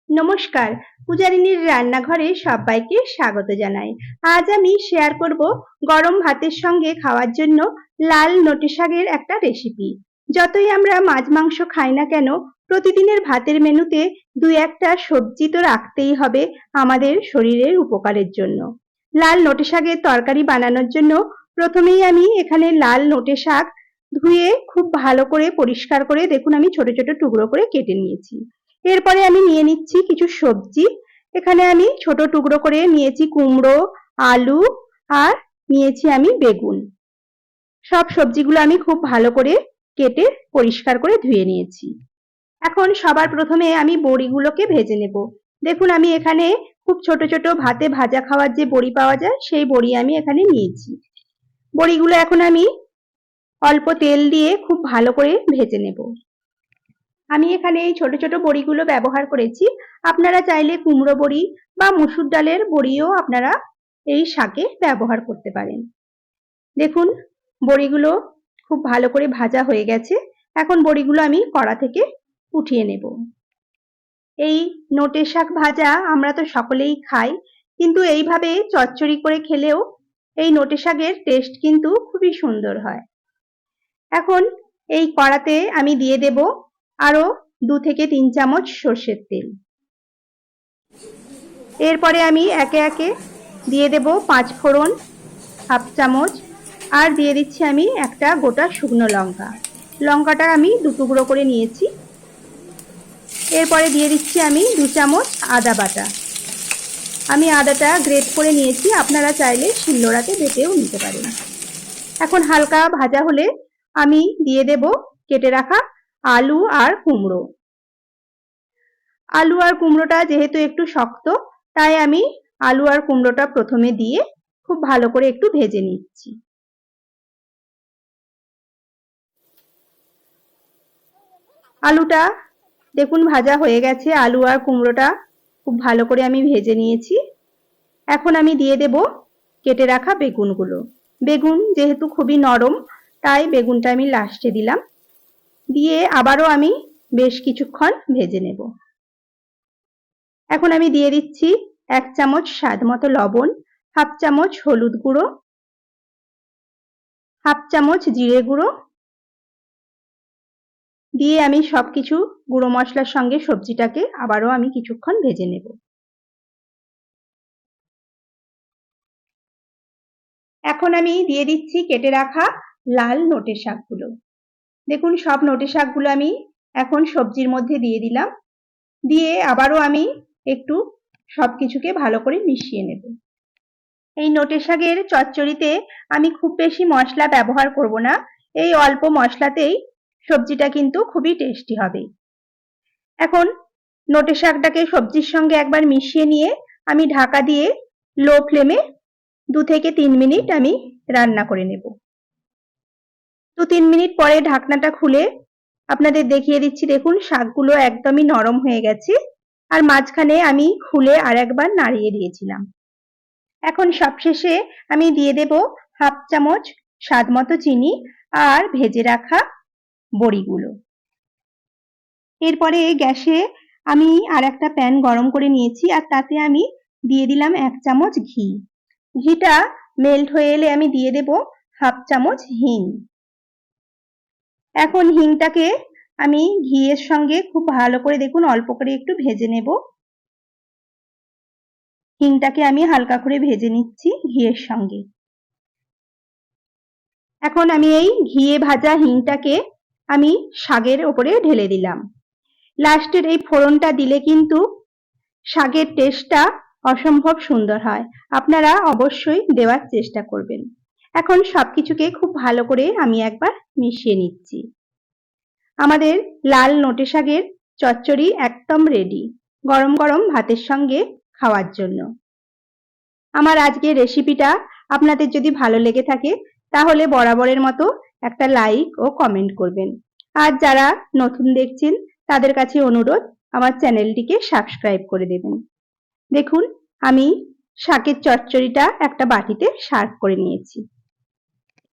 নমস্কার, পূজারিনীর রান্নাঘরে সবাইকে স্বাগত জানাই। আজ আমি শেয়ার করব গরম ভাতের সঙ্গে খাওয়ার জন্য লাল নোটে শাকের একটা রেসিপি। যতই আমরা মাছ মাংস খাই না কেন, প্রতিদিনের ভাতের মেনুতে দুই একটা সবজি তো রাখতেই হবে আমাদের শরীরের উপকারের জন্য। লাল নোটে শাকের তরকারি বানানোর জন্য প্রথমেই আমি এখানে লাল নোটে শাক ধুয়ে খুব ভালো করে পরিষ্কার করে দেখুন আমি ছোট ছোট টুকরো করে কেটে নিয়েছি। এরপরে আমি নিয়ে নিচ্ছি কিছু সবজি। এখানে আমি ছোট টুকরো করে নিয়েছি কুমড়ো, আলু আর নিয়েছি আমি বেগুন। সব সবজিগুলো আমি খুব ভালো করে কেটে পরিষ্কার করে ধুয়ে নিয়েছি। এখন সবার প্রথমে আমি বড়িগুলোকে ভেজে নেব। দেখুন আমি এখানে খুব ছোট ছোট ভাতে ভাজা খাওয়ার যে বড়ি পাওয়া যায় সেই বড়ি আমি এখানে নিয়েছি। বড়িগুলো এখন আমি অল্প তেল দিয়ে খুব ভালো করে ভেজে নেব। আমি এখানে এই ছোট ছোট বড়িগুলো ব্যবহার করেছি। আপনারা চাইলে কুমড়ো বড়ি বা মসুর ডালের বড়িও আপনারা এই শাকে ব্যবহার করতে পারেন। দেখুন বড়িগুলো খুব ভালো করে ভাজা হয়ে গেছে। এখন বড়িগুলো আমি কড়া থেকে উঠিয়ে নেব। এই নোটে শাক ভাজা আমরা তো সকলেই খাই, কিন্তু এইভাবে চচ্চড়ি করে খেলেও এই নোটে শাকের টেস্ট কিন্তু খুবই সুন্দর হয়। এখন এই কড়াতে আমি দিয়ে দেব আরো 2 থেকে 3 চামচ সর্ষের তেল। এরপরে আমি একে একে দিয়ে দেব 5 ফোড়ন হাফ চামচ, আর দিয়ে দিচ্ছি আমি একটা গোটা শুকনো লঙ্কা। লঙ্কাটা আমি 2 টুকরো করে নিয়েছি। এরপরে দিয়ে দিচ্ছি আমি 2 চামচ আদা বাটা। আমি আদাটা গ্রেট করে নিয়েছি, আপনারা চাইলে শিলনোড়াতে বেটেও নিতে পারেন। এখন হালকা ভাজা হলে আমি দিয়ে দেব কেটে রাখা আলু আর কুমড়ো। আলু আর কুমড়োটা যেহেতু একটু শক্ত, তাই আমি আলু আর কুমড়োটা প্রথমে দিয়ে খুব ভালো করে একটু ভেজে নিচ্ছি। আলুটা দেখুন ভাজা হয়ে গেছে, আলু আর কুমড়োটা খুব ভালো করে আমি ভেজে নিয়েছি। এখন আমি দিয়ে দেব কেটে রাখা বেগুনগুলো। বেগুন যেহেতু খুবই নরম, তাই বেগুনটা আমি লাস্টে দিলাম। দিয়ে আবারও আমি বেশ কিছুক্ষণ ভেজে নেব। এখন আমি দিয়ে দিচ্ছি 1 চামচ স্বাদ মতো লবণ, হাফ চামচ হলুদ গুঁড়ো, হাফ চামচ জিরে গুঁড়ো দিয়ে আমি সবকিছু গুঁড়ো মশলার সঙ্গে সবজিটাকে আবারও আমি কিছুক্ষণ ভেজে নেব। এখন আমি দিয়ে দিচ্ছি কেটে রাখা লাল নোটে শাকগুলো। দেখুন সব নোটে শাকগুলো আমি এখন সবজির মধ্যে দিয়ে দিলাম। দিয়ে আবারও আমি একটু সবকিছুকে ভালো করে মিশিয়ে নেব। এই নোটে শাকের চচ্চড়িতে আমি খুব বেশি মশলা ব্যবহার করব না। এই অল্প মশলাতেই সবজিটা কিন্তু খুবই টেস্টি হবে। এখন নোটে শাকটাকে সবজির সঙ্গে একবার মিশিয়ে নিয়ে আমি ঢাকা দিয়ে লো ফ্লেমে 2 থেকে 3 মিনিট আমি রান্না করে নেব। 2-3 মিনিট পরে ঢাকনাটা খুলে আপনাদের দেখিয়ে দিচ্ছি। দেখুন শাকগুলো একদমই নরম হয়ে গেছে, আর মাঝখানে আমি খুলে আরেকবার নাড়িয়ে দিয়েছিলাম। এখন সবশেষে আমি দিয়ে দেব হাফ চামচ স্বাদ মতো চিনি আর ভেজে রাখা বড়িগুলো। এরপরে গ্যাসে আমি আর একটা প্যান গরম করে নিয়েছি, আর তাতে আমি দিয়ে দিলাম 1 চামচ ঘি। ঘিটা মেল্ট হয়ে এলে আমি দিয়ে দেব হাফ চামচ হিং। এখন হিংটাকে আমি ঘিয়ের সঙ্গে খুব ভালো করে দেখুন অল্প করে একটু ভেজে নেব। হিংটাকে আমি হালকা করে ভেজে নিচ্ছি ঘিয়ের সঙ্গে। এখন আমি এই ঘিয়ে ভাজা হিংটাকে আমি শাকের ওপরে ঢেলে দিলাম। লাস্টের এই ফোড়নটা দিলে কিন্তু শাকের টেস্টটা অসম্ভব সুন্দর হয়। আপনারা অবশ্যই দেওয়ার চেষ্টা করবেন। এখন সবকিছুকে খুব ভালো করে আমি একবার মিশিয়ে নিচ্ছি। আমাদের লাল নোটে শাকের চচ্চড়ি একদম রেডি, গরম গরম ভাতের সঙ্গে খাওয়ার জন্য। আমার আজকের রেসিপিটা আপনাদের যদি ভালো লেগে থাকে তাহলে বরাবরের মতো একটা লাইক ও কমেন্ট করবেন। আর যারা নতুন দেখছেন তাদের কাছে অনুরোধ আমার চ্যানেলটিকে সাবস্ক্রাইব করে দেবেন। দেখুন আমি শাকের চচ্চড়িটা একটা বাটিতে সার্ভ করে নিয়েছি।